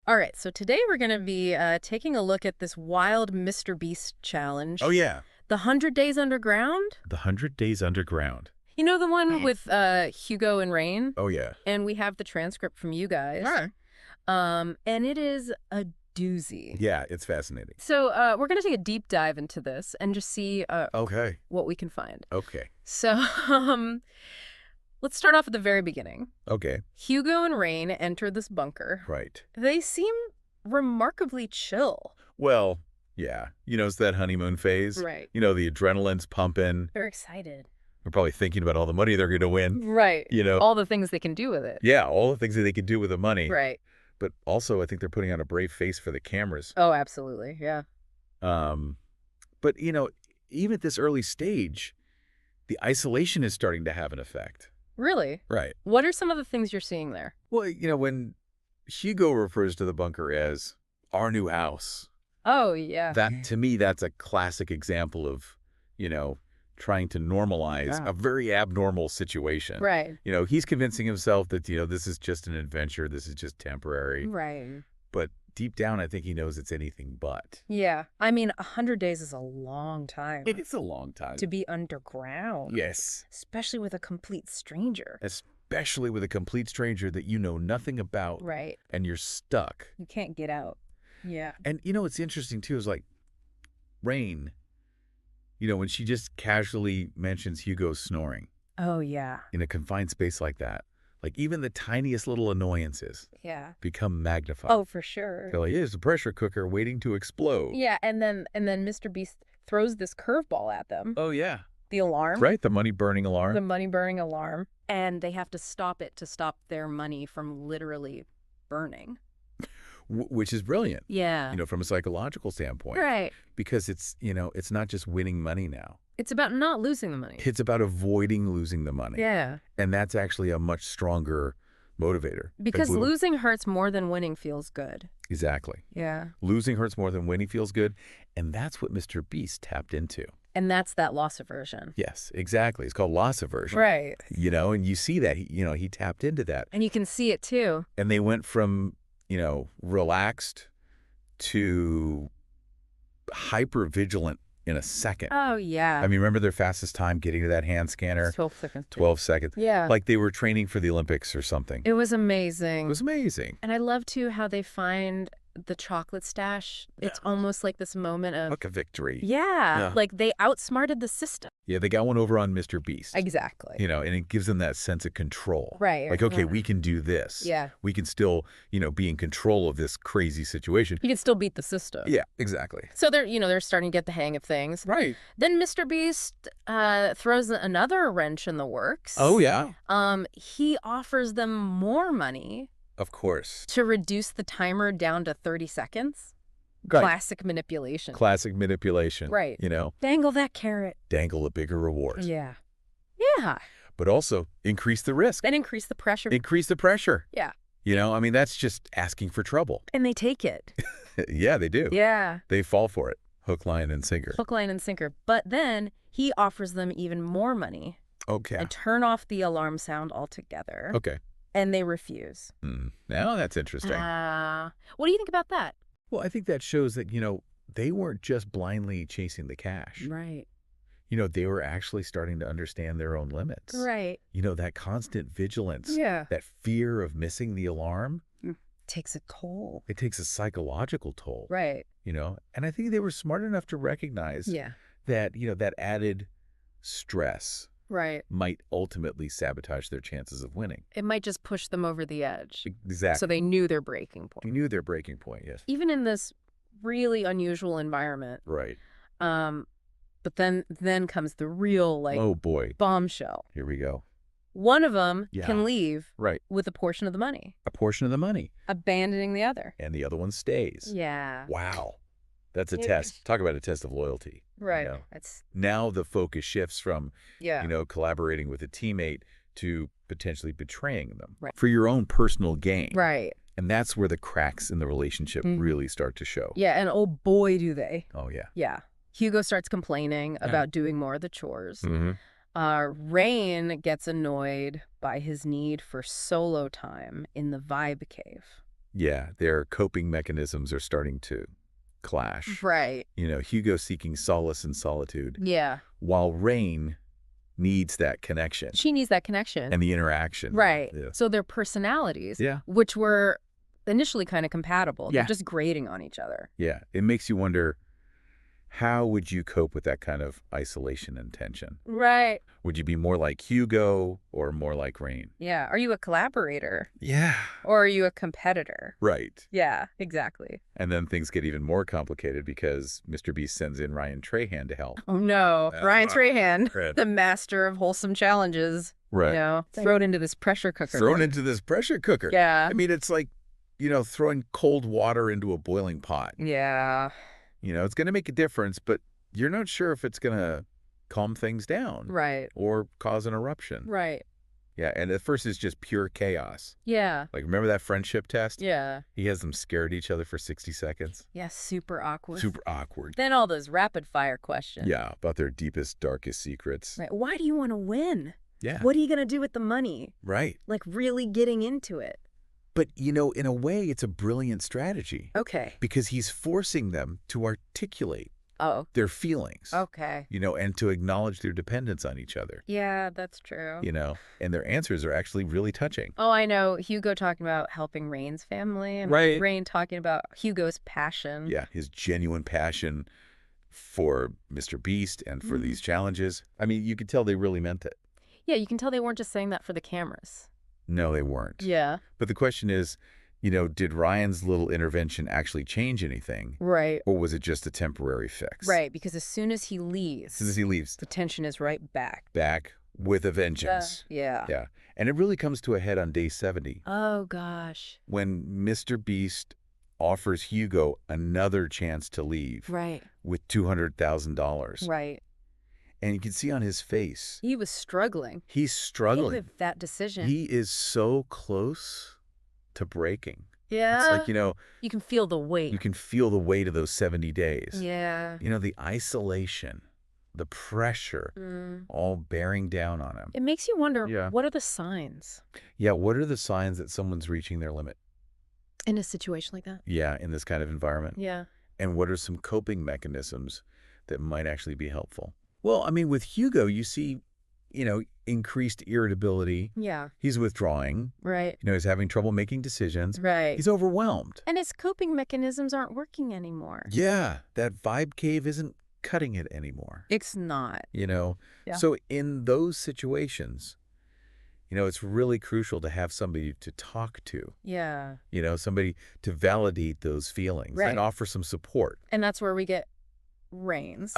All right, so today we're going to be taking a look at this wild Mr. Beast challenge. Oh, yeah. The 100 Days Underground? The 100 Days Underground. You know, the one with Hugo and Rain? Oh, yeah. And we have the transcript from you guys. All right. And it is a doozy. Yeah, it's fascinating. So we're going to take a deep dive into this and just see Okay. what we can find. Okay. So let's start off at the very beginning. Okay. Hugo and Rain enter this bunker. Right. They seem remarkably chill. Well, yeah. You know, it's that honeymoon phase. Right. You know, the adrenaline's pumping. They're excited. They're probably thinking about all the money they're going to win. Right. You know. All the things they can do with it. Yeah, all the things that they could do with the money. Right. But also, I think they're putting on a brave face for the cameras. Oh, absolutely. Yeah. But, you know, even at this early stage, the isolation is starting to have an effect. Really? Right. What are some of the things you're seeing there? Well, you know, when Hugo refers to the bunker as our new house, Oh, yeah. that to me, that's a classic example of, you know, trying to normalize a very abnormal situation. Right. You know, he's convincing himself that, you know, this is just an adventure. This is just temporary. Right. But deep down, I think he knows it's anything but. Yeah. I mean, 100 days is a long time. It is a long time. To be underground. Yes. Especially with a complete stranger. Especially with a complete stranger that you know nothing about. Right. And you're stuck. You can't get out. Yeah. And, you know, what's interesting, too, is like Rain, you know, when she just casually mentions Hugo snoring. Oh, yeah. In a confined space like that. Like, even the tiniest little annoyances become magnified. Oh, for sure. They're like, here's a pressure cooker waiting to explode. Yeah, and then Mr. Beast throws this curveball at them. Oh, yeah. The alarm. Right, the money-burning alarm. The money-burning alarm. And they have to stop it to stop their money from literally burning. Which is brilliant. Yeah. You know, from a psychological standpoint. Right. Because it's, you know, it's not just winning money now. It's about not losing the money. It's about avoiding losing the money. Yeah. And that's actually a much stronger motivator. Because losing hurts more than winning feels good. Exactly. Yeah. Losing hurts more than winning feels good. And that's what Mr. Beast tapped into. And that's that loss aversion. Yes, exactly. It's called loss aversion. Right. You know, and you see that, you know, he tapped into that. And you can see it too. And they went from, you know, relaxed to hyper vigilant in a second. Oh, yeah. I mean, remember their fastest time getting to that hand scanner? 12 seconds. 12 seconds. Yeah. Like they were training for the Olympics or something. It was amazing. It was amazing. And I love, too, how they find the chocolate stash. It's almost like this moment of... Like a victory. Yeah. Like they outsmarted the system. Yeah, they got one over on Mr. Beast. Exactly. You know, and it gives them that sense of control. Right. Like, okay, we can do this. Yeah. We can still, you know, be in control of this crazy situation. You can still beat the system. Yeah, exactly. So they're, you know, they're starting to get the hang of things. Right. Then Mr. Beast throws another wrench in the works. Oh, yeah. He offers them more money. Of course. To reduce the timer down to 30 seconds. Right. Classic manipulation. Classic manipulation. Right. You know. Dangle that carrot. Dangle a bigger reward. Yeah. Yeah. But also increase the risk. Then increase the pressure. Increase the pressure. Yeah. You know, I mean, that's just asking for trouble. And they take it. Yeah, they do. Yeah. They fall for it. Hook, line, and sinker. Hook, line, and sinker. But then he offers them even more money. Okay. And turn off the alarm sound altogether. Okay. And they refuse. Now that's interesting. What do you think about that? Well, I think that shows that, you know, they weren't just blindly chasing the cash. Right. You know, they were actually starting to understand their own limits. Right. You know, that constant vigilance. Yeah. That fear of missing the alarm. Takes a toll. It takes a psychological toll. Right. You know, and I think they were smart enough to recognize that, you know, that added stress might ultimately sabotage their chances of winning. It might just push them over the edge. Exactly. So they knew their breaking point. They knew their breaking point, yes. Even in this really unusual environment. Right. But then comes the real, like, oh boy, bombshell. Here we go. One of them can leave with a portion of the money. A portion of the money. Abandoning the other. And the other one stays. Yeah. Wow. That's a test. Talk about a test of loyalty. Right. You know? That's... Now the focus shifts from, you know, collaborating with a teammate to potentially betraying them for your own personal gain. Right. And that's where the cracks in the relationship really start to show. Yeah, and oh boy, do they. Oh, yeah. Yeah. Hugo starts complaining about doing more of the chores. Rain gets annoyed by his need for solo time in the vibe cave. Yeah, their coping mechanisms are starting to clash. Right. Hugo seeking solace in solitude, Yeah. while Rain needs that connection She needs that connection. and the interaction. Right. Yeah. So their personalities, Yeah. which were initially kind of compatible, Yeah. they're just grating on each other. Yeah. It makes you wonder, how would you cope with that kind of isolation and tension? Right. Would you be more like Hugo or more like Rain? Yeah. Are you a collaborator? Yeah. Or are you a competitor? Right. Yeah, exactly. And then things get even more complicated because Mr. Beast sends in Ryan Trahan to help. Oh, no. Ryan Trahan, Right. the master of wholesome challenges. Right. Thrown into this pressure cooker. Thrown into this pressure cooker. Yeah. I mean, it's like, throwing cold water into a boiling pot. Yeah. It's going to make a difference, but you're not sure if it's going to calm things down. Right. Or cause an eruption. Right. Yeah, and at first it's just pure chaos. Yeah. Like, remember that friendship test? Yeah. He has them stare at each other for 60 seconds. Yeah, super awkward. Super awkward. Then all those rapid fire questions. Yeah, about their deepest, darkest secrets. Right. Why do you want to win? Yeah. What are you going to do with the money? Right. Like really getting into it. But, in a way, it's a brilliant strategy. Okay. Because he's forcing them to articulate their feelings. Okay. And to acknowledge their dependence on each other. Yeah, that's true. And their answers are actually really touching. Oh, I know. Hugo talking about helping Rain's family. And right. Rain talking about Hugo's passion. Yeah, his genuine passion for Mr. Beast and for these challenges. I mean, you could tell they really meant it. Yeah, you can tell they weren't just saying that for the cameras. No, they weren't. Yeah. But the question is, did Ryan's little intervention actually change anything? Right. Or was it just a temporary fix? Right, because as soon as he leaves, the tension is right back. Back with a vengeance. Yeah. Yeah. And it really comes to a head on day 70. Oh, gosh. When Mr. Beast offers Hugo another chance to leave. Right. With $200,000. Right. And you can see on his face. He was struggling. He's struggling. With that decision. He is so close to breaking. Yeah. It's like, you can feel the weight. You can feel the weight of those 70 days. Yeah. The isolation, the pressure, all bearing down on him. It makes you wonder, what are the signs? Yeah, what are the signs that someone's reaching their limit? In a situation like that? Yeah, in this kind of environment. Yeah. And what are some coping mechanisms that might actually be helpful? Well, I mean, with Hugo, you see, increased irritability. Yeah. He's withdrawing. Right. He's having trouble making decisions. Right. He's overwhelmed. And his coping mechanisms aren't working anymore. Yeah. That vibe cave isn't cutting it anymore. It's not. Yeah. So in those situations, it's really crucial to have somebody to talk to. Yeah. Somebody to validate those feelings and offer some support. And that's where we get Rain's.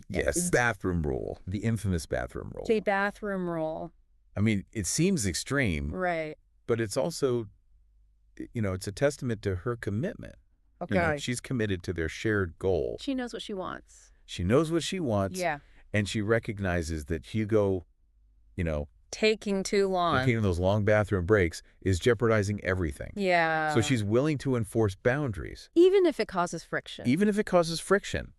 Yes. Bathroom rule. The infamous bathroom rule. The bathroom rule. I mean, it seems extreme. Right. But it's also, it's a testament to her commitment. Okay. She's committed to their shared goal. She knows what she wants. She knows what she wants. Yeah. And she recognizes that Hugo, taking too long. Taking those long bathroom breaks is jeopardizing everything. Yeah. So she's willing to enforce boundaries. Even if it causes friction.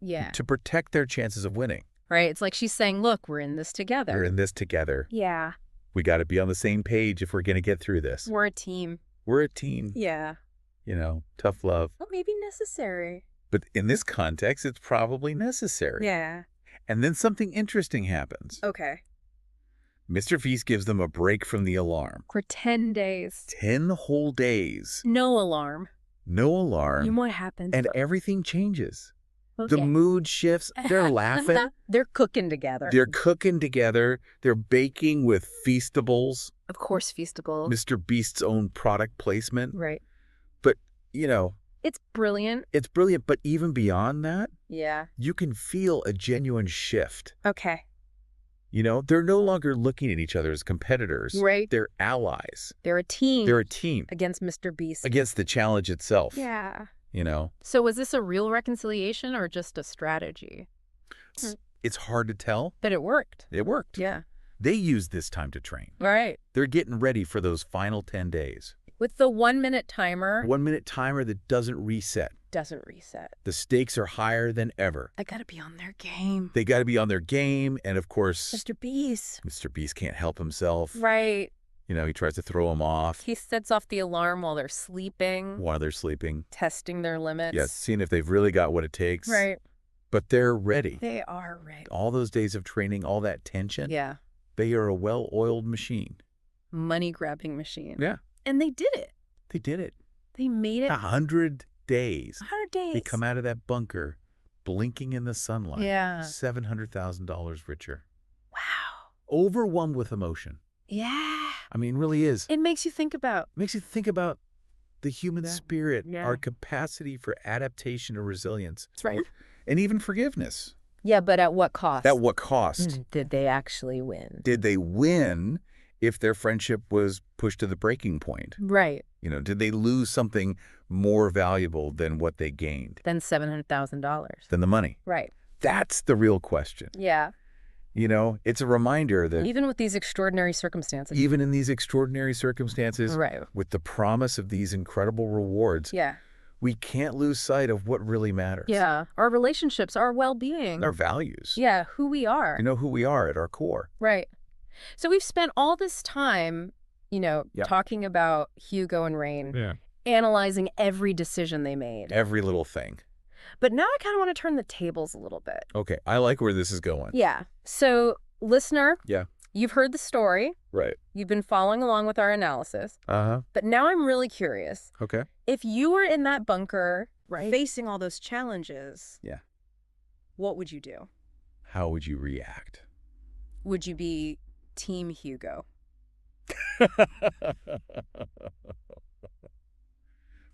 Yeah. To protect their chances of winning. Right. It's like she's saying, look, we're in this together. We're in this together. Yeah. We got to be on the same page if we're going to get through this. We're a team. We're a team. Yeah. Tough love. Well, maybe necessary. But in this context, it's probably necessary. Yeah. And then something interesting happens. Okay. Mr. Feast gives them a break from the alarm. For 10 days. 10 whole days. No alarm. No alarm. And what happens? And everything changes. Okay. The mood shifts. They're laughing. They're cooking together. They're baking with Feastables. Of course, Feastables. Mr. Beast's own product placement. Right. But, it's brilliant. It's brilliant. But even beyond that, yeah, you can feel a genuine shift. Okay. They're no longer looking at each other as competitors. Right. They're allies. They're a team. Against Mr. Beast. Against the challenge itself. Yeah. So was this a real reconciliation or just a strategy? It's hard to tell. But it worked. It worked. Yeah. They used this time to train. Right. They're getting ready for those final 10 days. With the 1-minute timer. 1-minute timer that doesn't reset. The stakes are higher than ever. I gotta be on their game. They got to be on their game. And of course, Mr. Beast. Mr. Beast can't help himself. Right. He tries to throw them off. He sets off the alarm while they're sleeping. Testing their limits. Yes, seeing if they've really got what it takes. Right. But they're ready. They are ready. All those days of training, all that tension. Yeah. They are a well-oiled machine. Money-grabbing machine. Yeah. And they did it. They did it. They made it. 100 days. 100 days. They come out of that bunker, blinking in the sunlight. Yeah. $700,000 richer. Wow. Overwhelmed with emotion. Yeah. I mean, really is. It makes you think about. The human spirit, Yeah. our capacity for adaptation or resilience. That's right. And even forgiveness. Yeah, but at what cost? At what cost? Did they actually win? Did they win if their friendship was pushed to the breaking point? Right. Did they lose something more valuable than what they gained? Than $700,000. Than the money? Right. That's the real question. Yeah. It's a reminder that even with these extraordinary circumstances. even in these extraordinary circumstances, right. with the promise of these incredible rewards, yeah. we can't lose sight of what really matters. Yeah. Our relationships, our well-being. Our values. Yeah. Who we are. Who we are at our core. Right. So we've spent all this time, talking about Hugo and Rain. Yeah. Analyzing every decision they made. Every little thing. But now I kind of want to turn the tables a little bit. Okay. I like where this is going. Yeah. So, listener. Yeah. You've heard the story. Right. You've been following along with our analysis. Uh-huh. But now I'm really curious. Okay. If you were in that bunker, right, facing all those challenges, yeah, what would you do? How would you react? Would you be Team Hugo?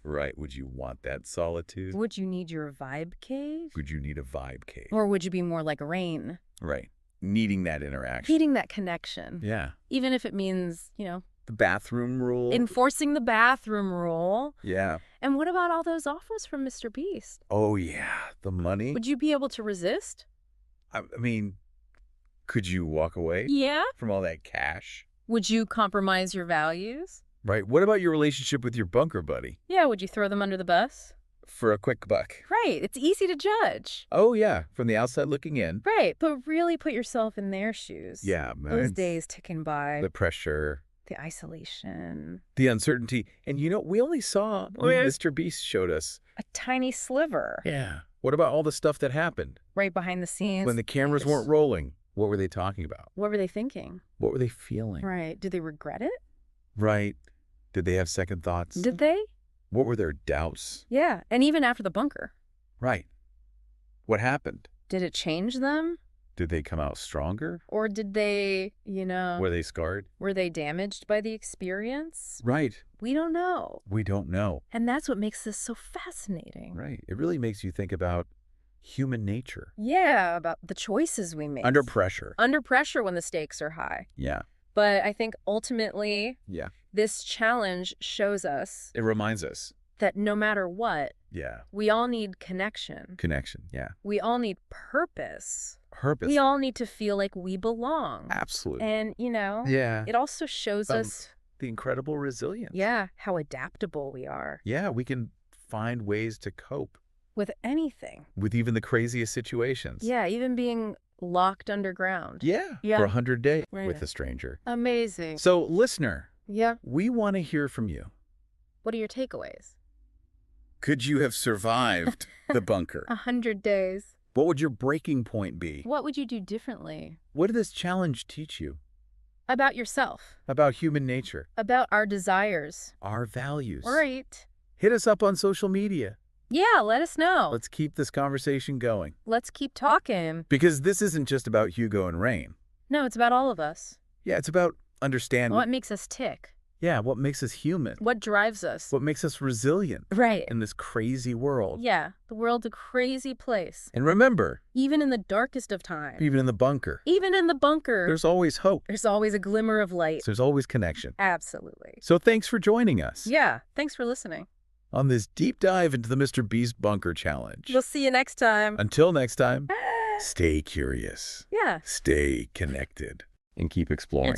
Right. Would you want that solitude? Would you need your vibe cave? Would you need a vibe cave? Or would you be more like Rain? Right. Needing that interaction. Needing that connection. Yeah. Even if it means, the bathroom rule. Enforcing the bathroom rule. Yeah. And what about all those offers from Mr. Beast? Oh, yeah. The money. Would you be able to resist? I mean, could you walk away? Yeah. From all that cash? Would you compromise your values? Right. What about your relationship with your bunker buddy? Yeah. Would you throw them under the bus? For a quick buck. Right. It's easy to judge. Oh, yeah. From the outside looking in. Right. But really put yourself in their shoes. Yeah, man. Those days ticking by. The pressure. The isolation. The uncertainty. And we only saw when Mr. Beast showed us a tiny sliver. Yeah. What about all the stuff that happened? Right behind the scenes. When the cameras weren't rolling. What were they talking about? What were they thinking? What were they feeling? Right. Did they regret it? Right. Did they have second thoughts? Did they? What were their doubts? Yeah. And even after the bunker. Right. What happened? Did it change them? Did they come out stronger? Or did they, Were they scarred? Were they damaged by the experience? Right. We don't know. We don't know. And that's what makes this so fascinating. Right. It really makes you think about human nature. Yeah, about the choices we make. Under pressure. Under pressure when the stakes are high. Yeah. But I think ultimately, yeah, this challenge shows us. It reminds us. That no matter what. Yeah. We all need connection. Connection, yeah. We all need purpose. Purpose. We all need to feel like we belong. Absolutely. And, yeah, it also shows us. The incredible resilience. Yeah, how adaptable we are. Yeah, we can find ways to cope. With anything. With even the craziest situations. Yeah, even being locked underground. Yeah. For 100 days with a stranger. Amazing. So, listener. Yeah. We want to hear from you. What are your takeaways? Could you have survived the bunker? 100 days. What would your breaking point be? What would you do differently? What did this challenge teach you? About yourself. About human nature. About our desires. Our values. Right. Hit us up on social media. Yeah, let us know. Let's keep this conversation going. Let's keep talking. Because this isn't just about Hugo and Rain. No, it's about all of us. Yeah, it's about understanding. What makes us tick? Yeah, what makes us human? What drives us? What makes us resilient? Right. In this crazy world. Yeah, the world's a crazy place. And remember. Even in the darkest of times. Even in the bunker. Even in the bunker. There's always hope. There's always a glimmer of light. There's always connection. Absolutely. So thanks for joining us. Yeah, thanks for listening. On this deep dive into the Mr. Beast Bunker Challenge. We'll see you next time. Until next time, stay curious. Yeah. Stay connected. And keep exploring.